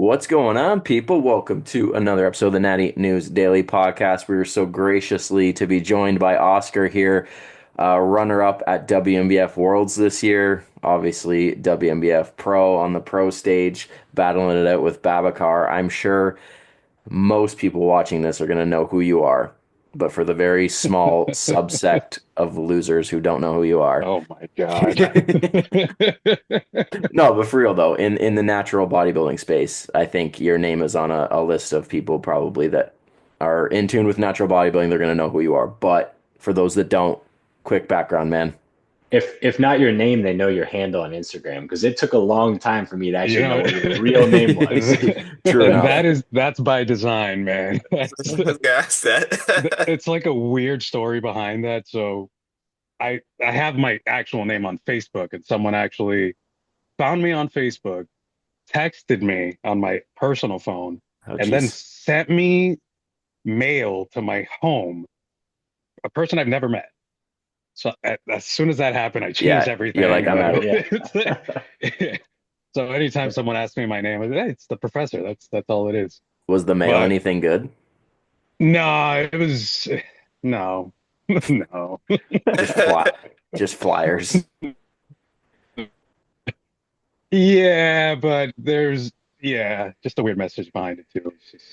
What's going on, people? Welcome to another episode of the Natty News Daily podcast. We are so graciously to be joined by Oscar here, runner-up at WNBF Worlds this year. Obviously, WNBF Pro on the pro stage, battling it out with Babacar. I'm sure most people watching this are going to know who you are, but for the very small subsect of losers who don't know who you are. Oh my God. No, but for real though, in the natural bodybuilding space, I think your name is on a list of people probably that are in tune with natural bodybuilding. They're gonna know who you are. But for those that don't, quick background, man. If not your name, they know your handle on Instagram because it took a long time for me to You actually know know, what your real name was. True enough. that's by design, man. I was gonna ask that. It's like a weird story behind that. So I have my actual name on Facebook, and someone actually found me on Facebook, texted me on my personal phone, Oh, and then jeez. sent me mail to my home, a person I've never met. So as soon as that happened, I changed Yeah, you're like, everything. I'm out. So anytime someone asks me my name, I say, hey, it's the professor. That's all it is. Was the mail But anything good? no, it was no, no. Just flat, just flyers. Yeah, but just a weird message behind it too. It's just,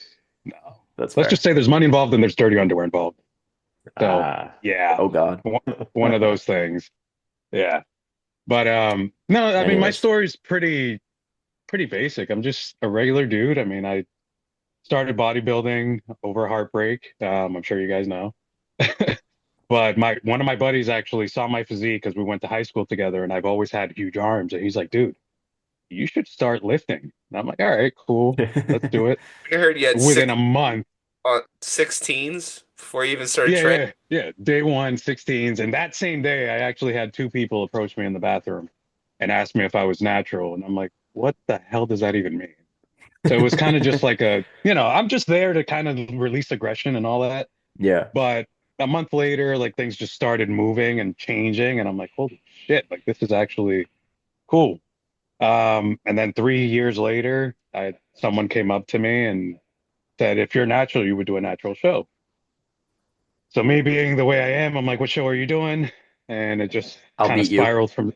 no. That's Let's fair. just say there's money involved and there's dirty underwear involved. So Ah, yeah, oh God. one of those things. Yeah. But no, I mean my Anyways, story's pretty basic. I'm just a regular dude. I mean, I started bodybuilding over heartbreak. I'm sure you guys know. But my one of my buddies actually saw my physique because we went to high school together, and I've always had huge arms. And he's like, "Dude, you should start lifting." And I'm like, "All right, cool, let's do it." I heard you had Within a month, 16s before you even started yeah, training. yeah, yeah. Day one, 16s, and that same day, I actually had two people approach me in the bathroom and ask me if I was natural, and I'm like, "What the hell does that even mean?" So it was kind of just like I'm just there to kind of release aggression and all that. yeah. But a month later, like things just started moving and changing, and I'm like, holy shit, like this is actually cool. And then 3 years later, someone came up to me and said, if you're natural, you would do a natural show. So me being the way I am, I'm like, what show are you doing? And it just I'll kind of beat you. spiraled from,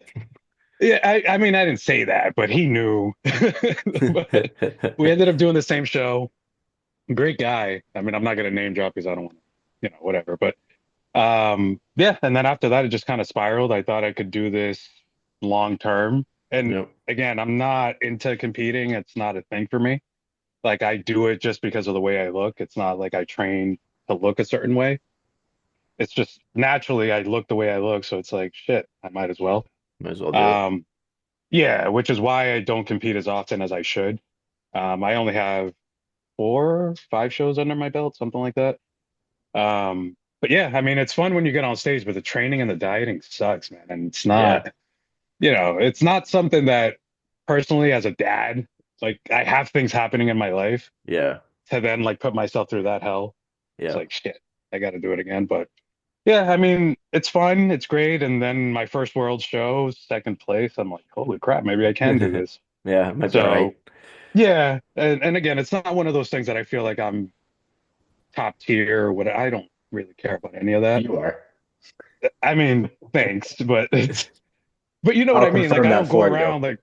yeah, I mean, I didn't say that, but he knew. But we ended up doing the same show. Great guy. I mean, I'm not gonna name drop because I don't want to, whatever. But yeah, and then after that, it just kind of spiraled. I thought I could do this long term. And Yep. again, I'm not into competing. It's not a thing for me. Like I do it just because of the way I look. It's not like I train to look a certain way. It's just naturally I look the way I look. So it's like, shit, I might as well. Might as well do it. Um, yeah, which is why I don't compete as often as I should. I only have 4, 5 shows under my belt, something like that. But yeah, I mean, it's fun when you get on stage, but the training and the dieting sucks, man. And it's Yeah. not, it's not something that personally as a dad, like I have things happening in my life Yeah. to then like put myself through that hell. It's Yeah. like, shit, I got to do it again. But yeah, I mean, it's fun. It's great. And then my first world show, second place, I'm like, holy crap, maybe I can do this. Yeah, might be all right. So yeah. And again, it's not one of those things that I feel like I'm top tier or what. I don't really care about any of that. You are. I mean, thanks, but but you know what I'll I mean? Like confirm I that don't go for you. around like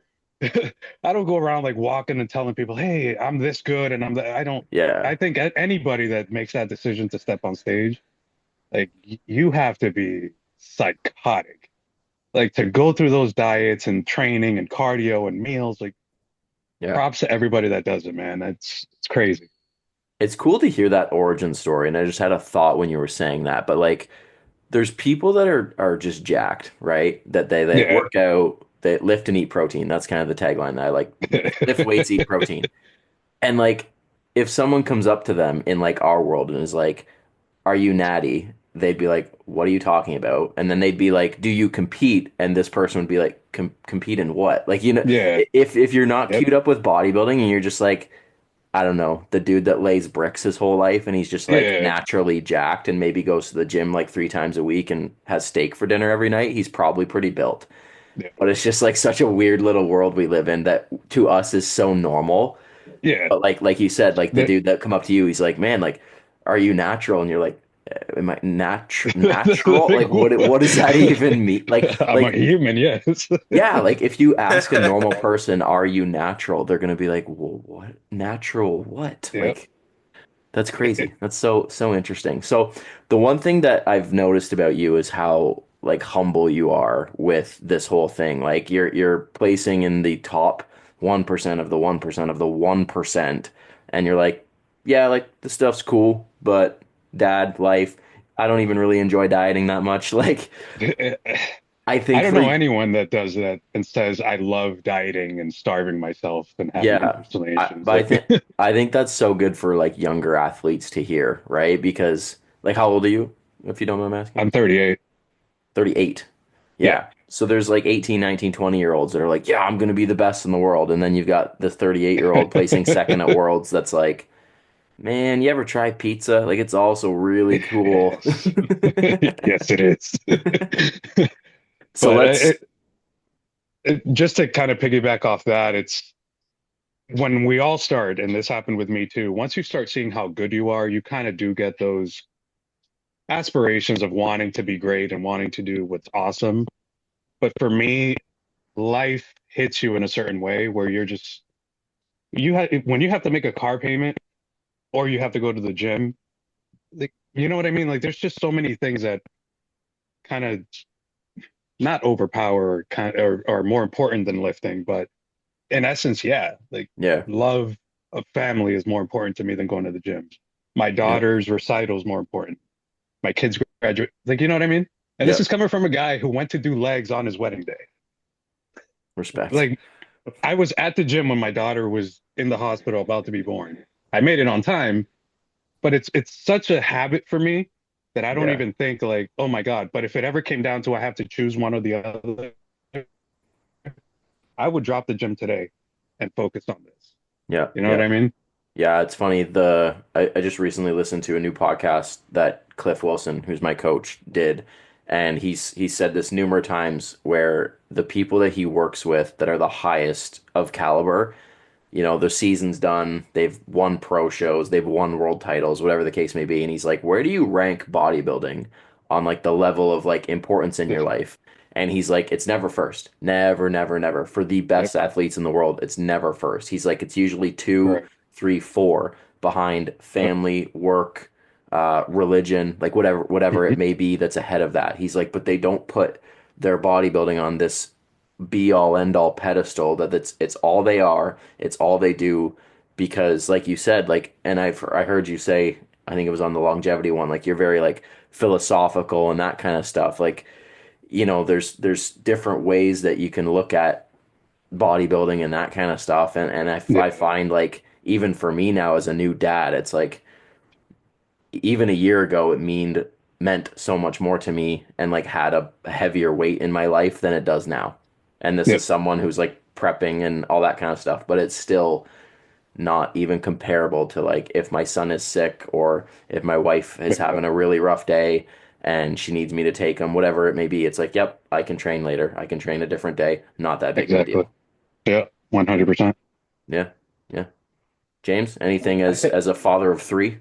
I don't go around like walking and telling people, "Hey, I'm this good," and I don't. Yeah. I think anybody that makes that decision to step on stage, like you have to be psychotic, like to go through those diets and training and cardio and meals. Like Yeah. props to everybody that does it, man. It's crazy. It's cool to hear that origin story, and I just had a thought when you were saying that. But like, there's people that are just jacked, right? That they Yeah. work out, they lift and eat protein. That's kind of the tagline that I like. Lift weights, eat protein. And like, if someone comes up to them in like our world and is like, "Are you natty?" They'd be like, "What are you talking about?" And then they'd be like, "Do you compete?" And this person would be like, Compete in what?" Like, Yeah. if you're not Yep. queued up with bodybuilding and you're just like, I don't know, the dude that lays bricks his whole life and he's just like Yeah. naturally jacked and maybe goes to the gym like 3 times a week and has steak for dinner every night, he's probably pretty built. Yeah. But it's just like such a weird little world we live in that to us is so normal Yeah. But like you said, like the The, dude that come up to you, he's like, man, like, are you natural? And you're like, am I natural? Like, what does that even mean? I'm a human, yes. Yeah, like if you ask a normal person, are you natural? They're gonna be like, well, what? Natural what? Yep. Like, that's crazy. That's so interesting. So the one thing that I've noticed about you is how like humble you are with this whole thing. Like you're placing in the top 1% of the 1% of the 1%, and you're like, yeah, like this stuff's cool, but dad, life, I don't even really enjoy dieting that much. Like I I think don't for know anyone that does that and says, I love dieting and starving myself and having yeah, hallucinations. but I Like, think I think that's so good for like younger athletes to hear, right? Because like how old are you, if you don't mind me asking? I'm 38. 38. Yeah. Yeah. So there's like 18, 19, 20-year-olds that are like, yeah, I'm going to be the best in the world. And then you've got the 38-year-old placing second at Worlds that's like, man, you ever try pizza? Like it's also really cool. Yes. Yes, it is. So But let's just to kind of piggyback off that, it's when we all start, and this happened with me too, once you start seeing how good you are, you kind of do get those aspirations of wanting to be great and wanting to do what's awesome. But for me, life hits you in a certain way where you're just you have when you have to make a car payment or you have to go to the gym, like you know what I mean? Like there's just so many things that kind of not overpower or kind or are more important than lifting, but in essence, yeah, like yeah. love of family is more important to me than going to the gym. My Yep. daughter's recital is more important. My kids graduate, like you know what I mean? And this is Yep. coming from a guy who went to do legs on his wedding day. Respect. Like I was at the gym when my daughter was in the hospital about to be born. I made it on time, but it's such a habit for me that I don't Yeah. even think like, oh my God. But if it ever came down to I have to choose one or the other, I would drop the gym today and focus on this. Yeah. You know what Yeah. I mean? Yeah, it's funny. I just recently listened to a new podcast that Cliff Wilson, who's my coach, did, and he said this numerous times where the people that he works with that are the highest of caliber, the season's done, they've won pro shows, they've won world titles, whatever the case may be, and he's like, where do you rank bodybuilding on like the level of like importance in your life? And he's like, it's never first. Never, never, never. For the Yep. best athletes in the world, it's never first. He's like, it's usually two, Correct. three, four behind Yep. family, work, religion, like whatever Hmm. it may be that's ahead of that. He's like, but they don't put their bodybuilding on this be all end all pedestal that it's all they are, it's all they do because like you said, like and I heard you say, I think it was on the longevity one, like you're very like philosophical and that kind of stuff. Like, there's different ways that you can look at bodybuilding and that kind of stuff and I Yeah. find like even for me now as a new dad, it's like even a year ago it meant so much more to me and like had a heavier weight in my life than it does now. And this is Yep. someone who's like prepping and all that kind of stuff, but it's still not even comparable to like if my son is sick or if my wife is Yeah. having a really rough day and she needs me to take him, whatever it may be. It's like, yep, I can train later. I can train a different day. Not that big of a Exactly. deal. Yeah. 100%. Yeah. Yeah. James, anything I think as a father of three?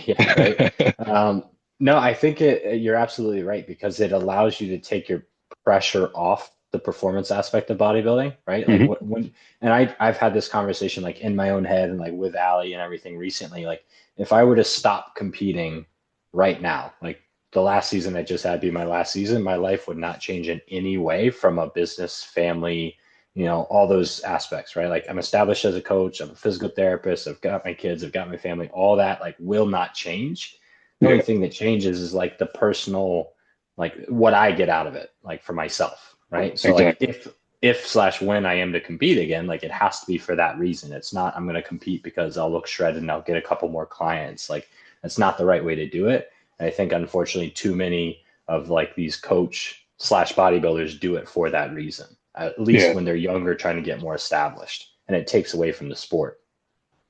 yeah, right. Um, no, I think you're absolutely right because it allows you to take your pressure off the performance aspect of bodybuilding, right? Like Hmm. and I've had this conversation like in my own head and like with Ali and everything recently. Like if I were to stop competing right now, like the last season I just had be my last season, my life would not change in any way from a business, family, all those aspects, right? Like I'm established as a coach, I'm a physical therapist, I've got my kids, I've got my family, all that like will not change. The only Yeah. thing that changes is like the personal, like what I get out of it, like for myself, right? So like Exactly. if slash when I am to compete again, like it has to be for that reason. It's not I'm going to compete because I'll look shredded and I'll get a couple more clients. Like that's not the right way to do it. And I think unfortunately too many of like these coach slash bodybuilders do it for that reason, at least Yeah. when they're younger, trying to get more established. And it takes away from the sport.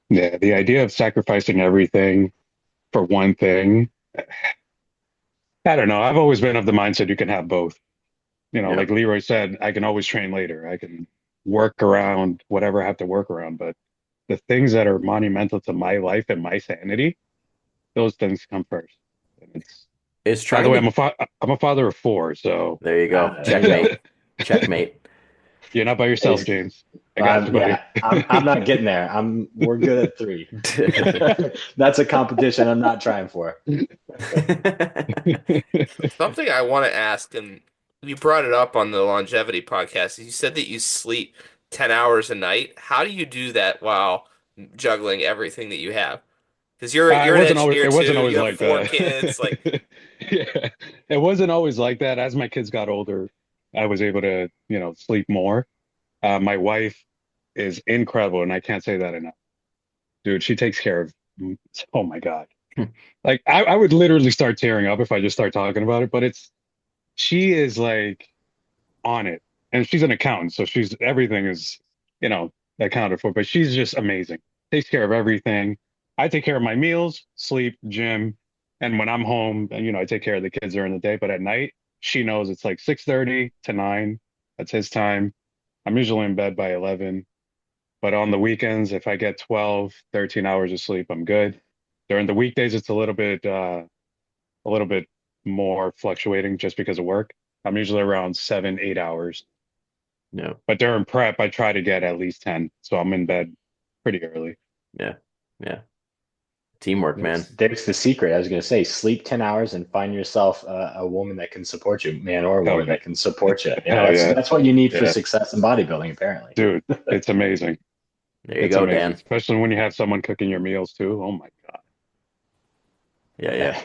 Yeah. The idea of sacrificing everything for one thing, I don't know. I've always been of the mindset you can have both. Yeah. Like Leroy said, I can always train later. I can work around whatever I have to work around, but the things that are monumental to my life and my sanity, those things come first. And it's Is by the trying way, to, I'm a father of four, so there you go. There you go. Checkmate. Checkmate. you're not by yourself, Hey, James. I got you, buddy. yeah, I'm not getting there. We're good at three. That's a competition I'm not trying for. Something I want to ask, and you brought it up on the longevity podcast. You said that you sleep 10 hours a night. How do you do that while juggling everything that you have? Because you're an engineer It wasn't too. always You have like four kids. Like, that. Yeah, it wasn't always like that. As my kids got older, I was able to, sleep more. My wife is incredible, and I can't say that enough. Dude, she takes care of, oh my God. Like I would literally start tearing up if I just start talking about it, but she is like on it. And she's an accountant, so everything is, you know, accounted for, but she's just amazing. Takes care of everything. I take care of my meals, sleep, gym, and when I'm home, I take care of the kids during the day, but at night, she knows it's like 6:30 to 9. That's his time. I'm usually in bed by 11, but on the weekends, if I get 12, 13 hours of sleep, I'm good. During the weekdays, it's a little bit more fluctuating just because of work. I'm usually around 7, 8 hours. Yeah. But during prep, I try to get at least 10. So I'm in bed pretty early. Yeah. Yeah. Teamwork, man. There's the secret. I was going to say, sleep 10 hours and find yourself a woman that can support you, man or Hell woman yeah. that can support you. Hell yeah. That's what you need for Yeah. success in bodybuilding, apparently. Dude, it's amazing. There you It's go, amazing. Dan. Especially when you have someone cooking your meals too. Oh my God. Yeah. Yeah.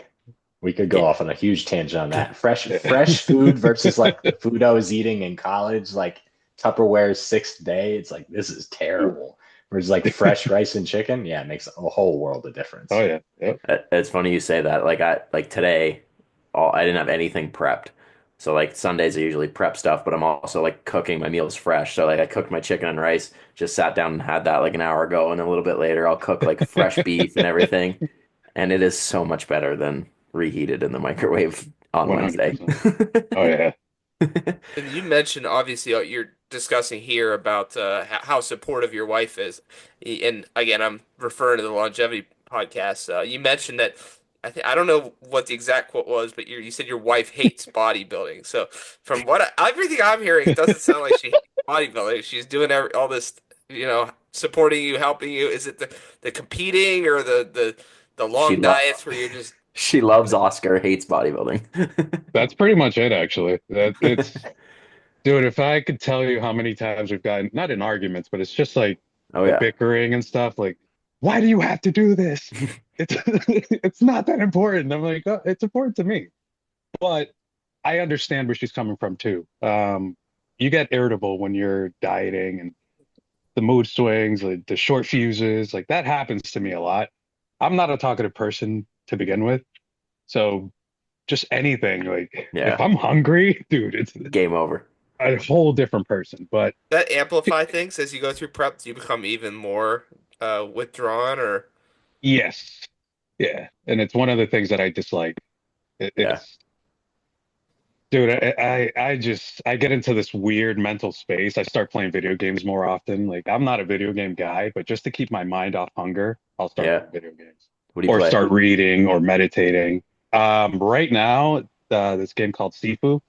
We could go Yeah. off on a huge tangent on that. Fresh, Yeah. fresh food versus like the food I was eating in college, like Tupperware's sixth day. It's like, this is terrible. Whereas like fresh rice and chicken, yeah, it makes a whole world of difference. Oh yeah. Yep. It's funny you say that. Like today, I didn't have anything prepped. So like Sundays I usually prep stuff, but I'm also like cooking my meals fresh. So like I cooked my chicken and rice, just sat down and had that like an hour ago, and a little bit later I'll cook like fresh beef and everything. And it is so much better than reheated in the microwave on Wednesday. 100%. Oh yeah. and you mentioned obviously you're discussing here about how supportive your wife is, and again, I'm referring to the longevity podcast. You mentioned that I don't know what the exact quote was, but you said your wife hates bodybuilding. So from everything I'm hearing, it doesn't sound like she hates bodybuilding. She's doing all this, supporting you, helping you. Is it the competing or the She long lo diets where you're just she loves Oscar, hates bodybuilding. That's pretty much it actually. Dude, if I could tell you how many times we've gotten, not in arguments, but it's just like Oh the yeah. bickering and stuff, like, why do you have to do this? It's it's not that important. I'm like, oh, it's important to me. But I understand where she's coming from too. You get irritable when you're dieting and the mood swings, like the short fuses, like that happens to me a lot. I'm not a talkative person to begin with. So just anything, like if Yeah. I'm hungry, dude, it's Game over. a whole different person. But that amplify things as you go through prep? Do you become even more withdrawn or yes, yeah. And it's one of the things that I dislike. Yeah. It's dude, I get into this weird mental space. I start playing video games more often. Like I'm not a video game guy, but just to keep my mind off hunger, I'll start Yeah. playing video games What do you or play? start reading or meditating. Right now, this game called Sifu.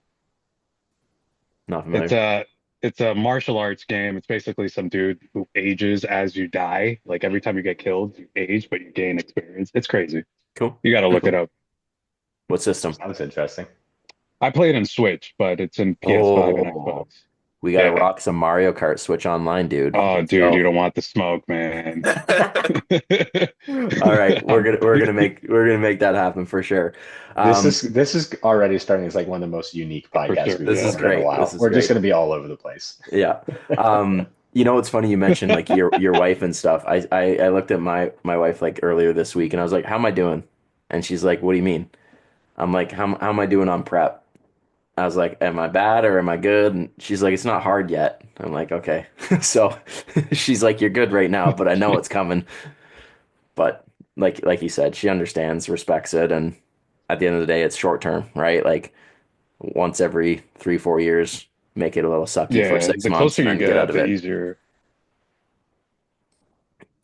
Not It's familiar. a it's a martial arts game. It's basically some dude who ages as you die. Like every time you get killed, you age, but you gain experience. It's crazy. Cool. You got to look it Cool. up. What system? Sounds interesting. I play it in Switch, but it's in PS5 and Oh, Xbox. we got to Yeah. rock some Mario Kart Switch Online, dude. Oh, Let's dude, you go. don't want the smoke, man. All right, we're Um, gonna we're gonna make we're gonna make that happen for sure. Um, This is already starting as like one of the most unique for podcasts sure. we've this is Yeah. recorded in a great. This while. is We're just great. going to be all over the place. Yeah. It's funny you mentioned like your wife and stuff. I looked at my wife like earlier this week and I was like, "How am I doing?" And she's like, "What do you mean?" I'm like, "How am I doing on prep?" I was like, "Am I bad or am I good?" And she's like, "It's not hard yet." I'm like, "Okay." So she's like, "You're good right now, but I know it's coming." But like you said, she understands, respects it, and at the end of the day, it's short term, right? Like once every 3, 4 years, make it a little sucky for Yeah, six the months closer and you then get out get, of the it. easier.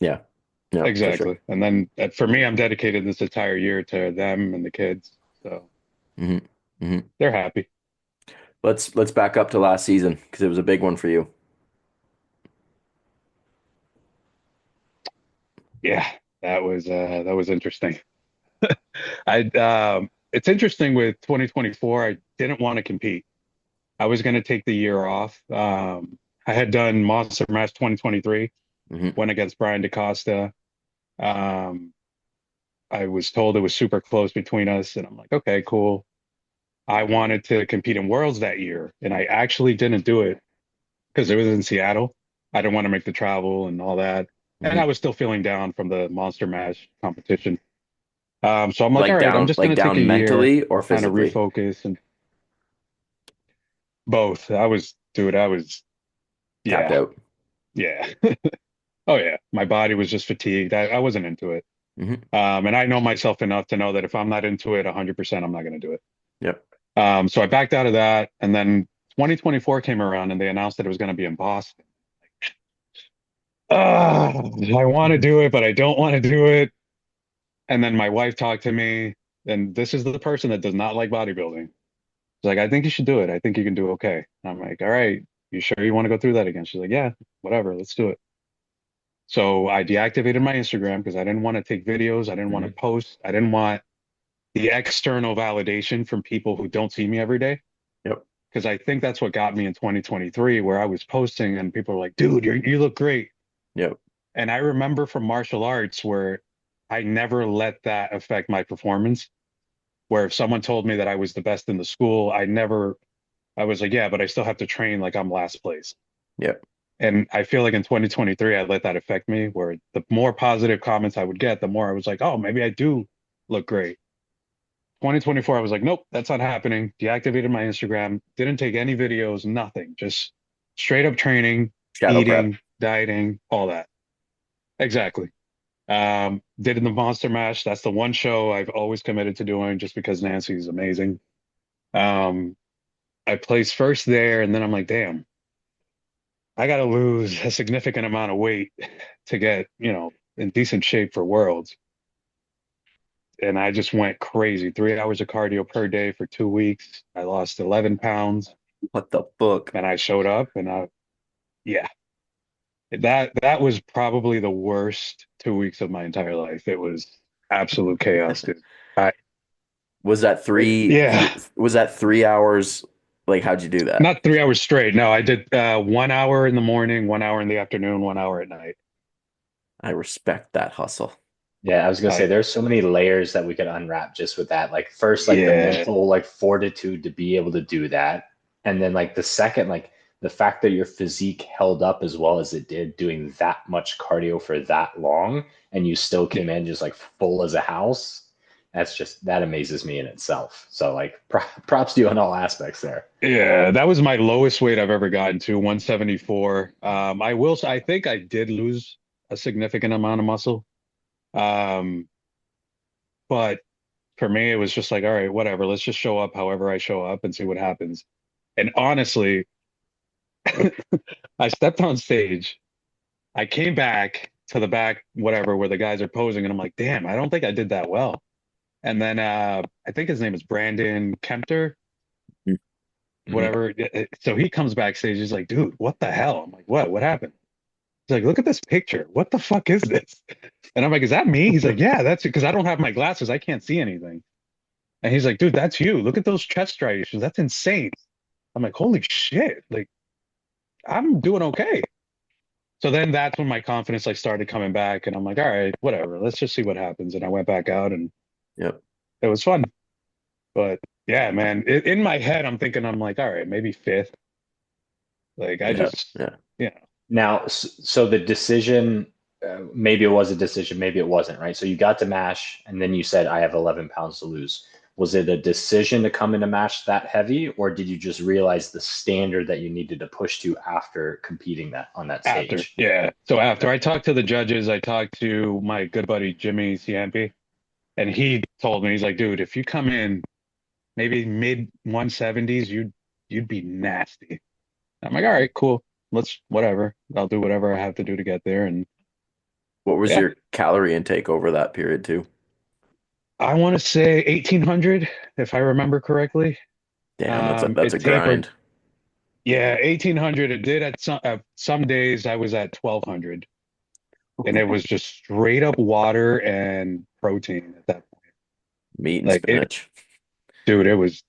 Yeah. Yeah, for sure. Exactly. And then for me, I'm dedicated this entire year to them and the kids. So Hmm. Hmm. they're happy. Let's back up to last season because it was a big one for you. Yeah, that was interesting. It's interesting with 2024, I didn't want to compete. I was going to take the year off. I had done Monster Mash 2023, Hmm. went against Brian DaCosta. Um, I was told it was super close between us, and I'm like, okay, cool. I wanted to compete in Worlds that year, and I actually didn't do it because it was in Seattle. I didn't want to make the travel and all that. And I Hmm. was still feeling down from the Monster Mash competition. So I'm like, all right, I'm just Like going to take a down year, mentally or kind of physically? refocus and both. Dude, Tapped yeah, out. yeah. Oh, yeah. My body was just fatigued. I wasn't into it. Hmm. And I know myself enough to know that if I'm not into it 100%, I'm not going to do it. Yep. So I backed out of that. And then 2024 came around and they announced that it was going to be in Boston. I want to do it, but I don't want to do it. And then my wife talked to me, and this is the person that does not like bodybuilding. She's like, I think you should do it. I think you can do okay. And I'm like, all right, you sure you want to go through that again? She's like, yeah, whatever, let's do it. So I deactivated my Instagram because I didn't want to take videos. I didn't want to Hmm. post. I didn't want the external validation from people who don't see me every day. Yep. Because I think that's what got me in 2023, where I was posting and people were like, dude, you look great. Yep. And I remember from martial arts where I never let that affect my performance. Where if someone told me that I was the best in the school, I was like, yeah, but I still have to train like I'm last place. Yep. And I feel like in 2023, I let that affect me, where the more positive comments I would get, the more I was like, oh, maybe I do look great. 2024, I was like, nope, that's not happening. Deactivated my Instagram, didn't take any videos, nothing, just straight up training, Shadow prep. eating, dieting, all that. Exactly. Did in the Monster Mash. That's the one show I've always committed to doing just because Nancy is amazing. Um, I placed first there, and then I'm like, damn, I got to lose a significant amount of weight to get, in decent shape for Worlds. And I just went crazy. 3 hours of cardio per day for 2 weeks. I lost 11 pounds, What the fuck? and I showed up, and yeah, that was probably the worst 2 weeks of my entire life. It was absolute chaos, dude. I, Was that yeah, was that 3 hours? Like, how'd you do that? not 3 hours straight. No, I did 1 hour in the morning, 1 hour in the afternoon, 1 hour at night. I respect that hustle. Yeah, I was gonna say I there's so many layers that we could unwrap just with that. Like first, like the Yeah, mental like fortitude to be able to do that. And then like the second, like the fact that your physique held up as well as it did doing that much cardio for that long and you still yeah, came in just like full as a house. That's just that amazes me in itself. So like props to you on all aspects there. yeah. That was my lowest weight I've ever gotten to, 174. I think I did lose a significant amount of muscle. Um, but for me, it was just like, all right, whatever. Let's just show up however I show up and see what happens. And honestly, I stepped on stage. I came back to the back, whatever, where the guys are posing, and I'm like, damn, I don't think I did that well. And then I think his name is Brandon Kempter, Mhm. whatever. So he comes backstage. He's like, dude, what the hell? I'm like, what? What happened? He's like, look at this picture. What the fuck is this? And I'm like, is that me? He's like, yeah, that's it. Because I don't have my glasses. I can't see anything. And he's like, dude, that's you. Look at those chest striations. That's insane. I'm like, holy shit. Like, I'm doing okay. So then that's when my confidence like started coming back. And I'm like, all right, whatever. Let's just see what happens. And I went back out and Yep. it was fun. But yeah, man, in my head, I'm thinking, I'm like, all right, maybe fifth. Like, Yeah. Yeah. you know, Now, so the decision, maybe it was a decision, maybe it wasn't, right? So you got to MASH, and then you said, I have 11 pounds to lose. Was it a decision to come into MASH that heavy, or did you just realize the standard that you needed to push to after competing that on that after. stage? Yeah. So after Okay. I talked to the judges, I talked to my good buddy, Jimmy Ciampi, and he told me, he's like, dude, if you come in maybe mid 170s, you'd be nasty. I'm like, all right, cool. Let's whatever. I'll do whatever I have to do to get there. And What was Yeah, your calorie intake over that period too? I want to say 1800 if I remember correctly. Damn, that's a It tapered. grind. Yeah, 1800 it did at some days I was at 1200 and it was just straight up water and protein at that point. Meat and Like it, spinach. dude, it was,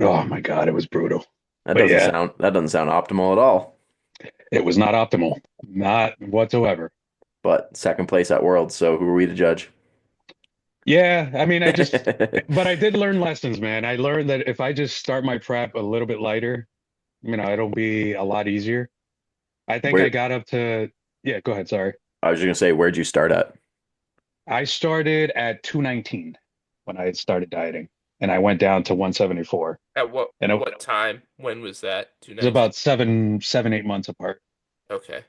oh my God, it was brutal. That But doesn't yeah, sound that doesn't sound optimal at all. it was not optimal, not whatsoever. But second place at Worlds, so who are we to judge? Yeah, I mean, but I did learn lessons, man. I learned that if I just start my prep a little bit lighter, it'll be a lot easier. I think I Where got up to, yeah, go ahead, sorry. I was just gonna say, where'd you start at? I started at 219 when I had started dieting, and I went down to 174. At what And it what time? When was that? was 219? about 8 months apart. Okay.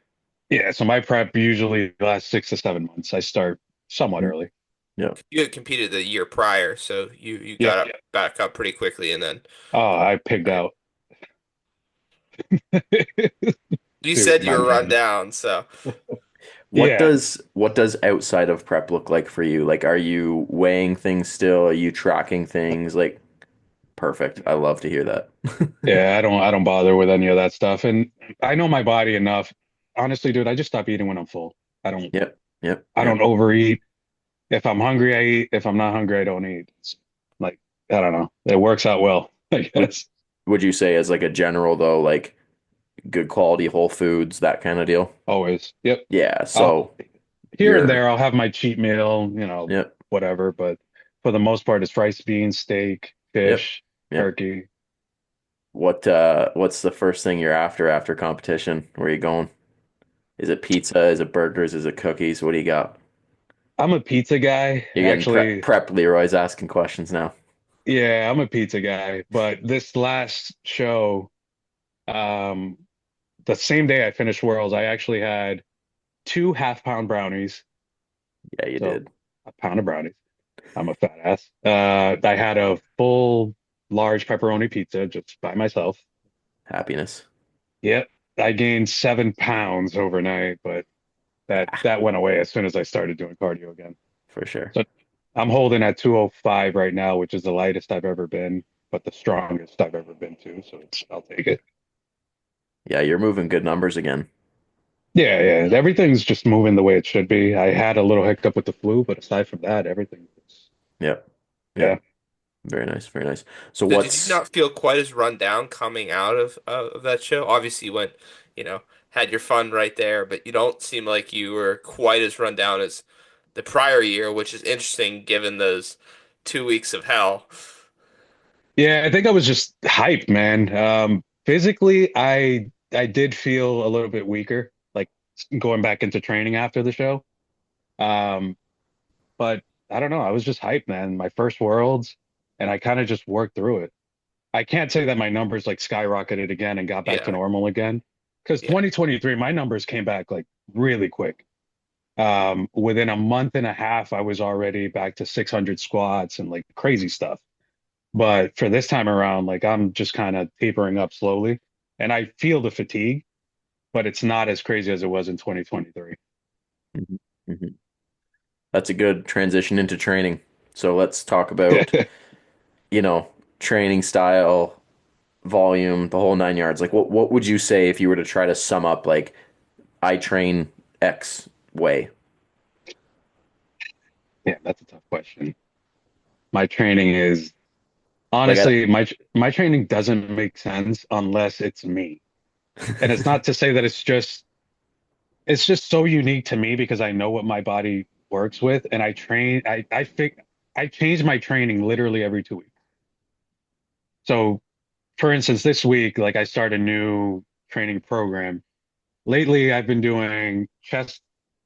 Yeah, so my prep usually lasts 6 to 7 months. I start somewhat early. Yeah. You had competed the year prior, so you Yep. got up back up pretty quickly, and then Oh, I pigged I, out. you Dude, said you my were run man. down. So Yeah. What does outside of prep look like for you? Like, are you weighing things still? Are you tracking things? Like, perfect. I love to hear that. Yeah, I don't bother with any of that stuff. And I know my body enough. Honestly, dude, I just stop eating when I'm full. I don't Yep. Yep. I don't Yep. overeat. If I'm hungry, I eat. If I'm not hungry, I don't eat. It's like, I don't know. It works out well, I Would guess. would you say as like a general though, like good quality whole foods, that kind of deal? Always. Yep. Yeah. I'll So Here and you're there I'll have my cheat meal, yep. whatever, but for the most part it's rice, beans, steak, Yep. fish, Yep. turkey. What's the first thing you're after competition? Where are you going? Is it pizza? Is it burgers? Is it cookies? What do you got? I'm a pizza guy. You're getting Actually, prep Leroy's asking questions now. yeah, I'm a pizza guy, but this last show, um, the same day I finished Worlds, I actually had 2 half-pound brownies, Yeah, you so did. a pound of brownies. I'm a fat ass. I had a full large pepperoni pizza just by myself. Happiness. Yep. I gained 7 pounds overnight, but Ah, that went away as soon as I started doing cardio again. for sure. So I'm holding at 205 right now, which is the lightest I've ever been, but the strongest I've ever been too. So I'll take it. Yeah, you're moving good numbers again. Yeah, yeah. Everything's just moving the way it should be. I had a little hiccup with the flu, but aside from that, everything is, Yep. yeah. Yep. Very nice. Very nice. So so did you what's not feel quite as run down coming out of that show? Obviously, you went, had your fun right there, but you don't seem like you were quite as run down as the prior year, which is interesting given those 2 weeks of hell. Yeah, I think I was just hyped, man. Physically, I did feel a little bit weaker, like going back into training after the show. Um, but I don't know. I was just hyped, man. My first Worlds, and I kind of just worked through it. I can't say that my numbers like skyrocketed again and got back to Yeah, normal again, because yeah. 2023, my numbers came back like really quick. Within a month and a half, I was already back to 600 squats and like crazy stuff. But for this time around, like I'm just kind of tapering up slowly, and I feel the fatigue, but it's not as crazy as it was in 2023. Mhm. Mhm. That's a good transition into training. So let's talk about, you know, training style, volume, the whole nine yards. Like what would you say if you were to try to sum up like I train X way? Yeah, that's a tough question. My training is Like I honestly, my training doesn't make sense unless it's me. And it's not to say that it's just so unique to me because I know what my body works with, and I change my training literally every 2 weeks. So, for instance, this week, like I start a new training program. Lately, I've been doing chest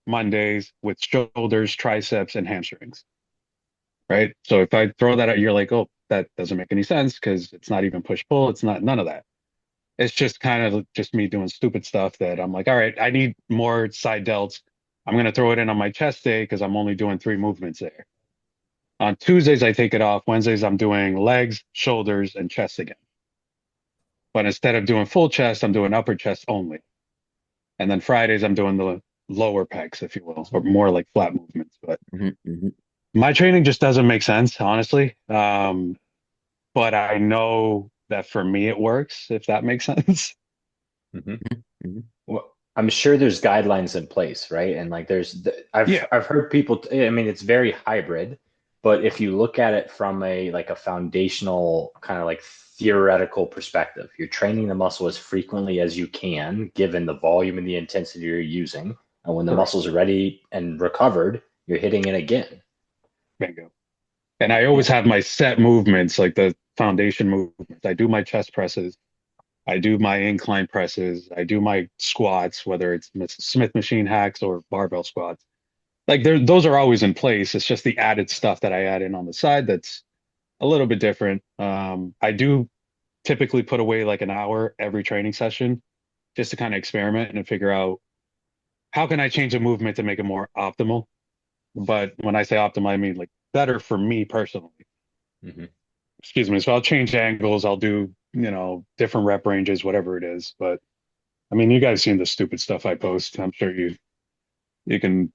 Mondays with shoulders, triceps, and hamstrings, right? So if I throw that out, you're like, oh, that doesn't make any sense because it's not even push pull. It's not none of that. It's just kind of just me doing stupid stuff that I'm like, all right, I need more side delts. I'm going to throw it in on my chest day because I'm only doing 3 movements there. On Tuesdays, I take it off. Wednesdays, I'm doing legs, shoulders, and chest again. But instead of doing full chest, I'm doing upper chest only. And then Fridays, I'm doing lower pecs, if you will, or more like flat movements. But Hmm. Hmm. my training just doesn't make sense, honestly. But I know that for me it works, if that makes sense. Hmm. Hmm. Well, I'm sure there's guidelines in place, right? And like Yeah, I've heard people, I mean, it's very hybrid, but if you look at it from a like a foundational kind of like theoretical perspective, you're training the muscle as frequently as you can, given the volume and the intensity you're using. And when the correct. muscle's ready and recovered, you're hitting it again. Bingo. And I always have my set movements, like the foundation movements. I do my chest presses. I do my incline presses. I do my squats, whether it's Smith machine hacks or barbell squats. Like those are always in place. It's just the added stuff that I add in on the side that's a little bit different. I do typically put away like an hour every training session just to kind of experiment and figure out how can I change a movement to make it more optimal. But when I say optimal, I mean like better for me personally. Hmm. Excuse me. So I'll change angles. I'll do, different rep ranges, whatever it is. But I mean, you guys seen the stupid stuff I post. I'm sure you can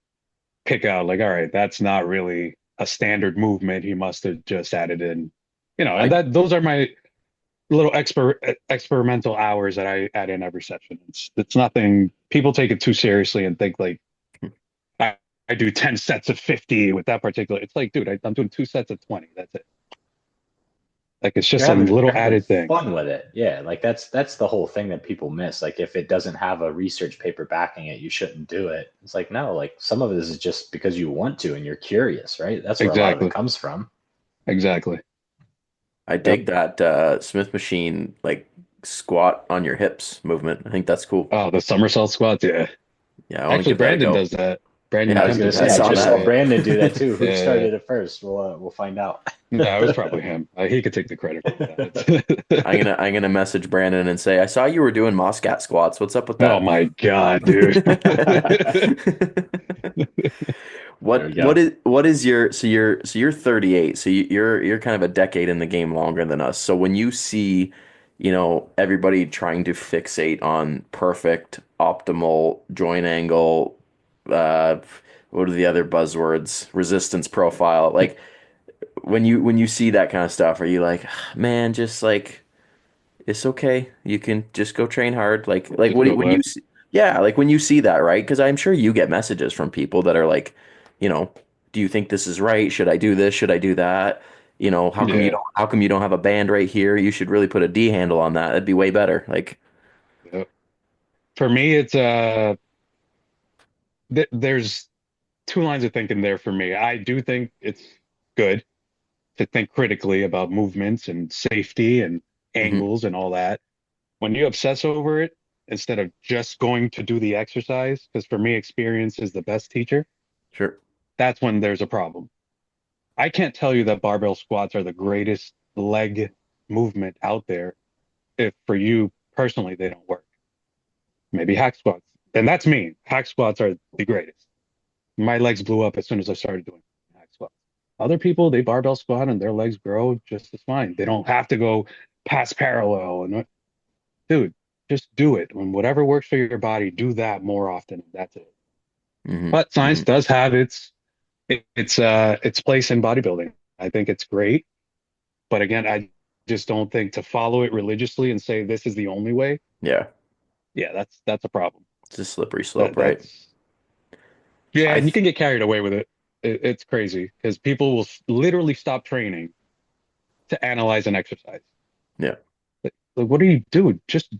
pick out like, all right, that's not really a standard movement. He must have just added in, and I those are my little experimental hours that I add in every session. It's nothing. People take it too seriously and think like I, I do 10 sets of 50 with that particular. It's like, dude, I'm doing 2 sets of 20. That's it. Like it's just a You're little having added thing. fun with it. Yeah, like that's the whole thing that people miss. Like if it doesn't have a research paper backing it, you shouldn't do it. It's like no, like some of it is just because you want to and you're curious, right? That's where a lot of it Exactly. comes from. Exactly. I Yep. dig that Smith machine like squat on your hips movement. I think that's cool. Oh, the somersault squats. Yeah. Yeah, I want to Actually, give that a Brandon go. does that. Brandon I Yeah, was gonna Kemp I say does I that saw just shit. saw that. Brandon do that too. Who Yeah. started it first? We'll find out. No, it was probably him. He could take the credit for that. I'm gonna message Brandon and say I saw you were doing Moscat squats. What's up with Oh that? my God, dude. There we go. What is your so you're 38, so you're kind of a decade in the game longer than us. So when you see, everybody trying to fixate on perfect optimal joint angle, uh what are the other buzzwords? Resistance profile. Like when you see that kind of stuff, are you like, "Ah, man, just like it's okay. You can just go train hard." Like Just go when you left. see, yeah, like when you see that, right? Because I'm sure you get messages from people that are like, you know, do you think this is right? Should I do this? Should I do that? Yeah. How come you don't have a band right here? You should really put a D handle on that. That'd be way better. Like, Yep. For me, it's there's two lines of thinking there for me. I do think it's good to think critically about movements and safety and mhm, angles and all that. When you obsess over it instead of just going to do the exercise, because for me, experience is the best teacher, sure. that's when there's a problem. I can't tell you that barbell squats are the greatest leg movement out there if for you personally they don't work. Maybe hack squats. And that's me. Hack squats are the greatest. My legs blew up as soon as I started doing hack squats. Other people, they barbell squat and their legs grow just as fine. They don't have to go past parallel. And dude, just do it. When whatever works for your body, do that more often. That's it. Hmm. But science Hmm. does have its place in bodybuilding. I think it's great. But again, I just don't think to follow it religiously and say this is the only way. Yeah, Yeah, that's a problem. it's a slippery slope, That right? that's Yeah, I and you th can get carried away with it. It's crazy because people will literally stop training to analyze an exercise. yeah, Like, what do you do? Just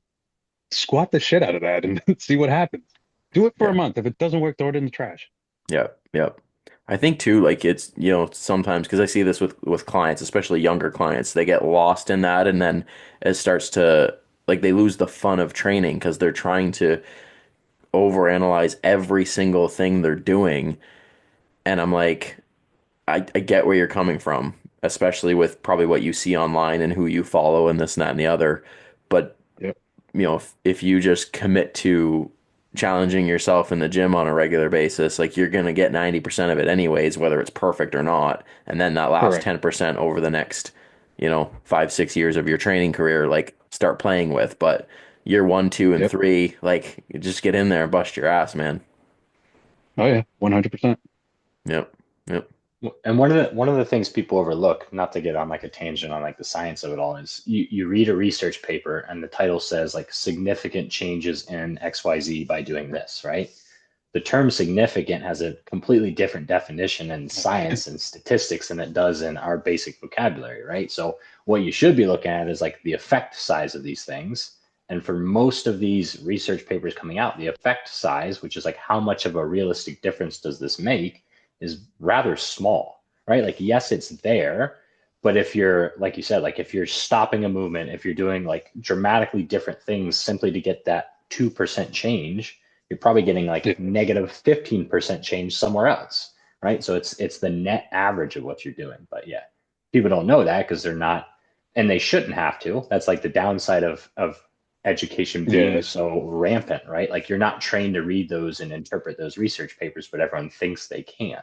squat the shit out of that and see what happens. Do it for a yeah. month. If it doesn't work, throw it in the trash. Yeah, yeah. I think too, like it's, sometimes because I see this with clients, especially younger clients, they get lost in that and then it starts to like they lose the fun of training because they're trying to overanalyze every single thing they're doing. And I'm like, I get where you're coming from, especially with probably what you see online and who you follow and this and that and the other. But Yep, if you just commit to challenging yourself in the gym on a regular basis, like you're going to get 90% of it anyways, whether it's perfect or not. And then that last correct. 10% over the next, 5, 6 years of your training career, like start playing with. But year one, two, and Yep. three, like just get in there and bust your ass, man. Oh yeah, 100%. Yep. Yep. And one of the things people overlook, not to get on like a tangent on like the science of it all, is you read a research paper and the title says like significant changes in XYZ by doing this, right? The term significant has a completely different definition in science and statistics than it does in our basic vocabulary, right? So what you should be looking at is like the effect size of these things. And for most of these research papers coming out, the effect size, which is like how much of a realistic difference does this make, is rather small, right? Like, yes, it's there, but if you're, like you said, like if you're stopping a movement, if you're doing like dramatically different things simply to get that 2% change, you're probably getting Yeah, like negative 15% change somewhere else, right? So it's the net average of what you're doing. But yeah, people don't know that because they're not, and they shouldn't have to. That's like the downside of education being yeah, so rampant, right? Like you're not trained to read those and interpret those research papers, but everyone thinks they can.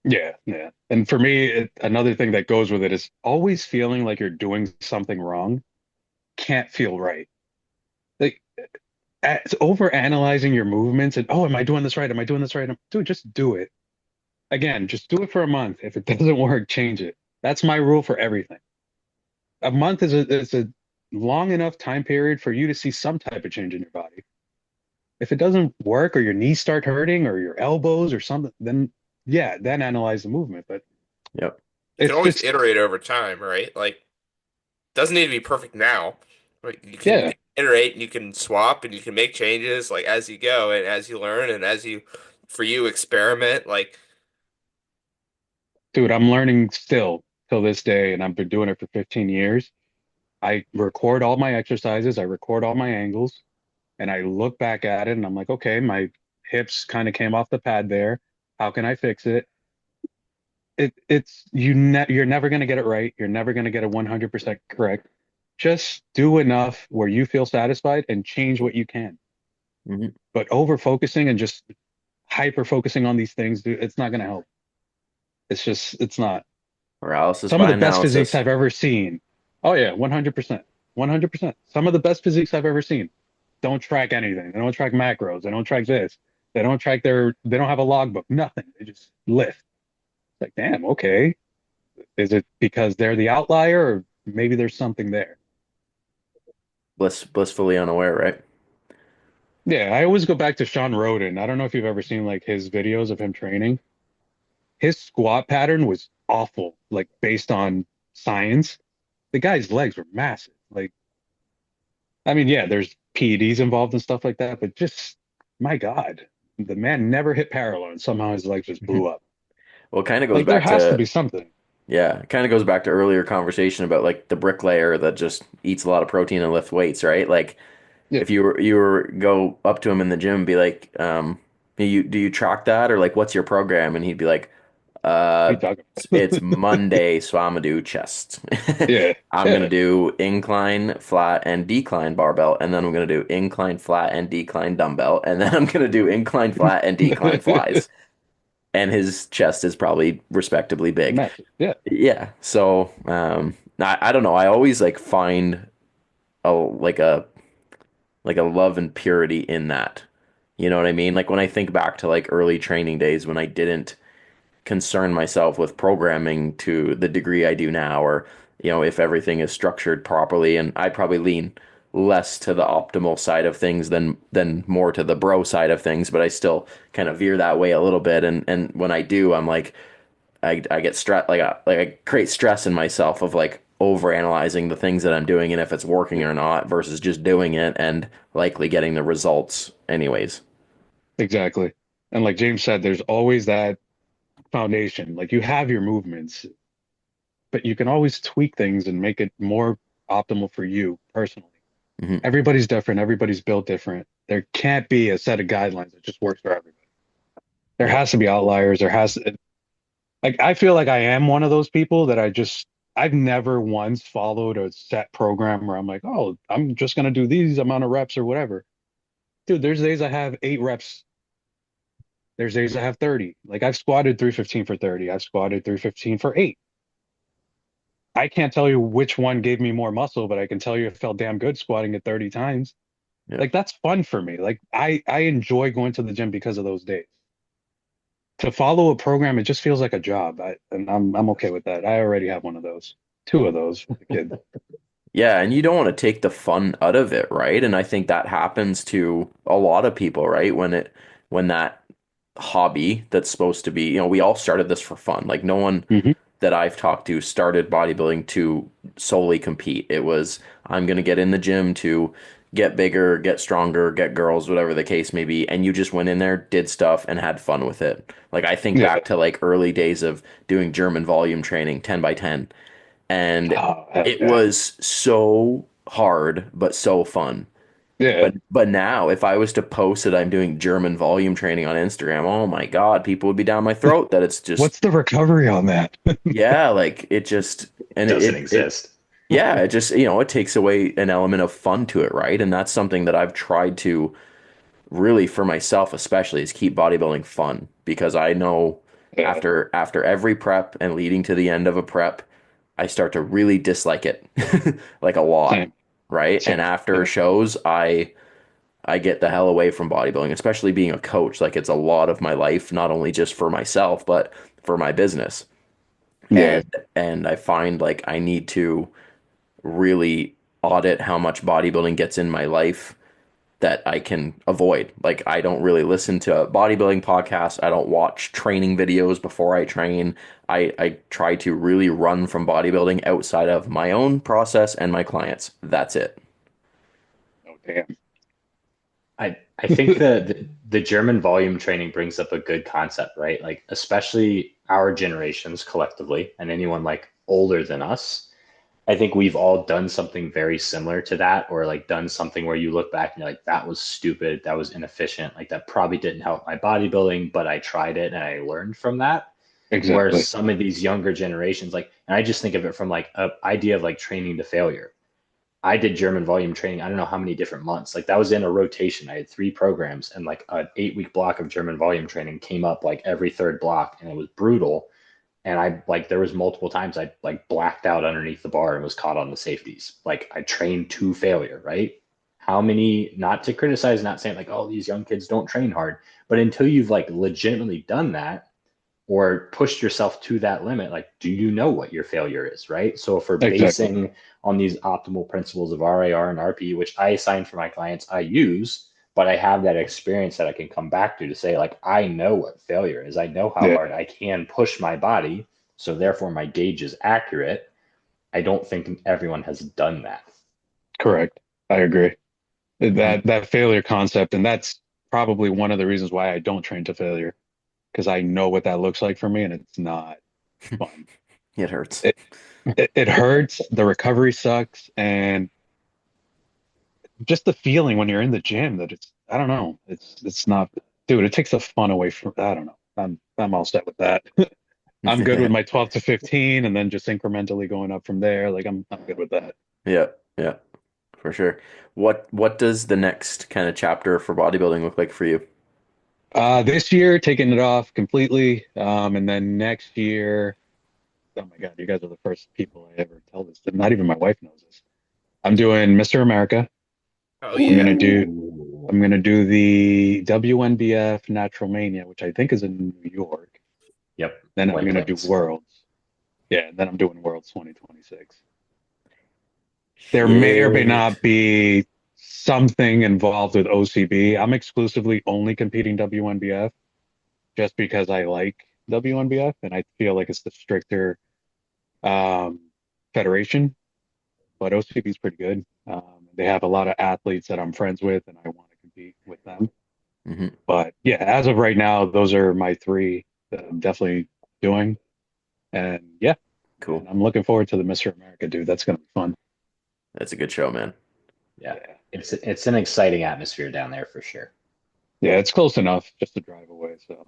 yeah, yeah. And for me, another thing that goes with it is always feeling like you're doing something wrong can't feel right. Like it's over analyzing your movements and, oh, am I doing this right? Am I doing this right? Dude, just do it. Again, just do it for a month. If it doesn't work, change it. That's my rule for everything. A month is a long enough time period for you to see some type of change in your body. If it doesn't work or your knees start hurting or your elbows or something, then yeah, then analyze the movement. But Yep. You can it's always just, iterate over time, right? Like, doesn't need to be perfect now. Right? You yeah, can iterate and you can swap and you can make changes like as you go and as you learn and as you for you experiment. Like, dude, I'm learning still till this day, and I've been doing it for 15 years. I record all my exercises, I record all my angles, and I look back at it and I'm like, okay, my hips kind of came off the pad there. How can I fix it? You're never going to get it right. You're never going to get it 100% correct. Just do enough where you feel satisfied and change what you can. Hmm. But over focusing and just hyper focusing on these things, dude, it's not going to help. It's not. Paralysis Some of by the best physiques analysis. I've ever seen. Oh yeah, 100%. 100%. Some of the best physiques I've ever seen don't track anything. They don't track macros. They don't track this. They don't have a logbook, nothing. They just lift. It's like, damn, okay. Is it because they're the outlier or maybe there's something there? Blissfully unaware, right? Yeah, I always go back to Sean Roden. I don't know if you've ever seen like his videos of him training. His squat pattern was awful, like based on science. The guy's legs were massive. Like, I mean, yeah, there's PEDs involved and stuff like that, but just my God, the man never hit parallel and somehow his legs just blew up. Well, it kind of goes Like there back has to to be something. yeah, it kind of goes back to earlier conversation about like the bricklayer that just eats a lot of protein and lifts weights, right? Like Yeah, if you were go up to him in the gym and be like, do you track that or like what's your program? And he'd be like, what are uh, you talking it's about? Monday, so I'm gonna do chest. Yeah, I'm gonna yeah, do incline, flat, and decline barbell, and then I'm gonna do incline, flat, and decline dumbbell, and then I'm gonna do incline, flat, and decline flies. And his chest is probably respectably big. massive. Yeah, Yeah. So, I don't know. I always like find a like a love and purity in that. You know what I mean? Like when I think back to like early training days when I didn't concern myself with programming to the degree I do now, or if everything is structured properly, and I probably lean less to the optimal side of things than more to the bro side of things, but I still kind of veer that way a little bit. And when I do, I'm like I get stressed I create stress in myself of like over analyzing the things that I'm doing and if it's working yeah, or not versus just doing it and likely getting the results anyways. exactly. And like James said, there's always that foundation. Like you have your movements, but you can always tweak things and make it more optimal for you personally. Hmm. Everybody's different, everybody's built different. There can't be a set of guidelines that just works for everybody. There Yep. has to be outliers. Like I feel like I am one of those people that I've never once followed a set program where I'm like, oh, I'm just gonna do these amount of reps or whatever. Dude, there's days I have 8 reps. There's days I have 30. Like I've squatted 315 for 30. I've squatted 315 for 8. I can't tell you which one gave me more muscle, but I can tell you it felt damn good squatting it 30 times. Yep. Like that's fun for me. Like I enjoy going to the gym because of those days. to follow a program, it just feels like a job. And I'm okay with that. I already have one of those, two of those with the kid. Yeah, and you don't want to take the fun out of it, right? And I think that happens to a lot of people, right? When that hobby that's supposed to be, we all started this for fun. Like no one Hmm. that I've talked to started bodybuilding to solely compete. It was, I'm going to get in the gym to get bigger, get stronger, get girls, whatever the case may be. And you just went in there, did stuff, and had fun with it. Like I think Yeah. back to like early days of doing German volume training, 10 by 10. And Oh, hell it yeah. was so hard, but so fun. Yeah. But now, if I was to post that I'm doing German volume training on Instagram, oh my God, people would be down my throat that it's just, What's the recovery on that? yeah, like it just, and Doesn't it exist. yeah, it just, it takes away an element of fun to it, right? And that's something that I've tried to really for myself, especially, is keep bodybuilding fun because I know Yeah. after every prep and leading to the end of a prep, I start to really dislike it like a lot, Same. right? And Same. after Yeah. shows, I get the hell away from bodybuilding, especially being a coach. Like it's a lot of my life, not only just for myself, but for my business. Yeah. And and I find like I need to really audit how much bodybuilding gets in my life that I can avoid. Like I don't really listen to bodybuilding podcasts. I don't watch training videos before I train. I try to really run from bodybuilding outside of my own process and my clients. That's it. Oh, damn. I think the German volume training brings up a good concept, right? Like especially our generations collectively and anyone like older than us. I think we've all done something very similar to that, or like done something where you look back and you're like, that was stupid, that was inefficient, like that probably didn't help my bodybuilding, but I tried it and I learned from that. Whereas Exactly. some of these younger generations, like, and I just think of it from like a idea of like training to failure. I did German volume training. I don't know how many different months. Like that was in a rotation. I had three programs and like an 8 week block of German volume training came up like every third block and it was brutal. And I like there was multiple times I like blacked out underneath the bar and was caught on the safeties. Like I trained to failure, right? How many, not to criticize, not saying like, oh, these young kids don't train hard, but until you've like legitimately done that, or pushed yourself to that limit, like, do you know what your failure is, right? So if we're Exactly. basing on these optimal principles of RAR and RP, which I assign for my clients, I use, but I have that experience that I can come back to say, like, I know what failure is. I know how Yeah. hard I can push my body. So therefore, my gauge is accurate. I don't think everyone has done that. Correct. I agree. Mhm. That failure concept, and that's probably one of the reasons why I don't train to failure, because I know what that looks like for me, and it's not fun. It hurts. It, it hurts. The recovery sucks, and just the feeling when you're in the gym that it's I don't know. It's not, dude. It takes the fun away from. I don't know. I'm all set with that. I'm good with my 12 to 15, and then just incrementally going up from there. Like I'm good with that. Yeah, yeah, for sure. What does the next kind of chapter for bodybuilding look like for you? This year, taking it off completely. And then next year, oh my God, you guys are the first people I ever tell this. Not even my wife knows this. I'm doing Mr. America. Oh I'm yeah. gonna do Ooh. I'm gonna do the WNBF Natural Mania, which I think is in New York. Yep. Then I'm White gonna do Plains. Worlds. Yeah, and then I'm doing Worlds 2026. There may or may Shit. not be something involved with OCB. I'm exclusively only competing WNBF just because I like WNBF and I feel like it's the stricter um, federation, but OCB is pretty good. They have a lot of athletes that I'm friends with, and I want to compete with them. Hmm. But yeah, as of right now, those are my three that I'm definitely doing. And yeah, and Cool. I'm looking forward to the Mr. America, dude. That's gonna be fun. That's a good show, man. Yeah. Yeah. It's an exciting atmosphere down there for sure. Yeah, it's close enough just to drive away, so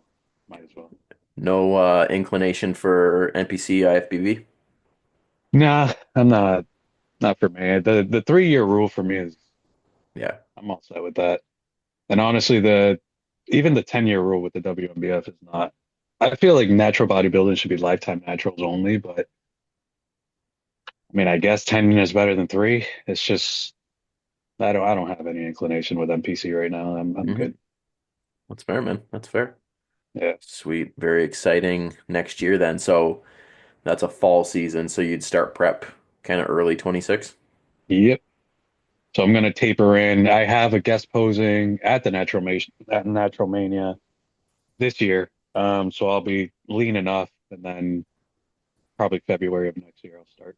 might as well. No inclination for NPC IFBB? Nah, I'm not for me. The 3 year rule for me is Yeah. I'm all set with that. And honestly, the even the 10-year rule with the WNBF is not. I feel like natural bodybuilding should be lifetime naturals only, but I mean, I guess 10 is better than three. It's just I don't have any inclination with NPC right now. I'm Hmm. good. That's fair, man. That's fair. Yeah. Sweet. Very exciting next year then. So that's a fall season. So you'd start prep kind of early 26. Yep. So I'm gonna taper in. I have a guest posing at the Natural Mania this year. So I'll be lean enough, and then probably February of next year I'll start.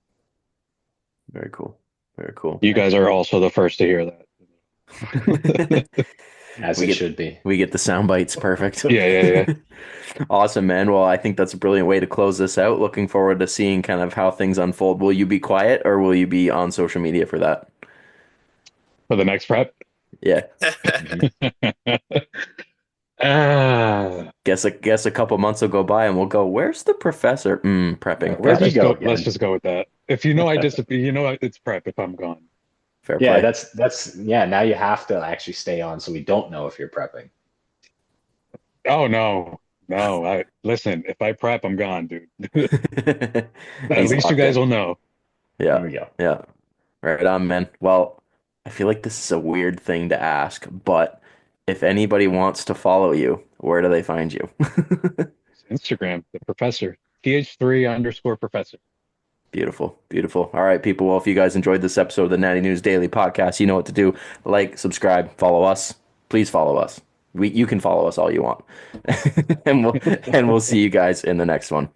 Very cool. Very cool. You guys are also the first to hear that. As We it get should be. we get the sound bites. Perfect. Yeah, yeah, yeah. Awesome, man. Well, I think that's a brilliant way to close this out. Looking forward to seeing kind of how things unfold. Will you be quiet or will you be on social media for that? For the next prep. Yeah. Mhm. Ah, Guess a couple months will go by and we'll go, where's the professor? Prepping. Where'd Got he it. go let's again? just go with that. If you know I disappear, you know it's prep if I'm gone. Fair Yeah, play. that's yeah. Now you have to actually stay on, so we don't know if you're prepping. Oh no, no. I listen, if I prep, I'm gone, dude. At He's least you locked guys in. will know. There Yeah. we go. Yeah. Right on, man. Well, I feel like this is a weird thing to ask, but if anybody wants to follow you, where do they find you? Instagram, the professor. th3_professor. Beautiful, beautiful. All right, people. Well, if you guys enjoyed this episode of the Natty News Daily podcast, you know what to do. Like, subscribe, follow us. Please follow us. You can follow us all you want. And we'll see you guys in the next one.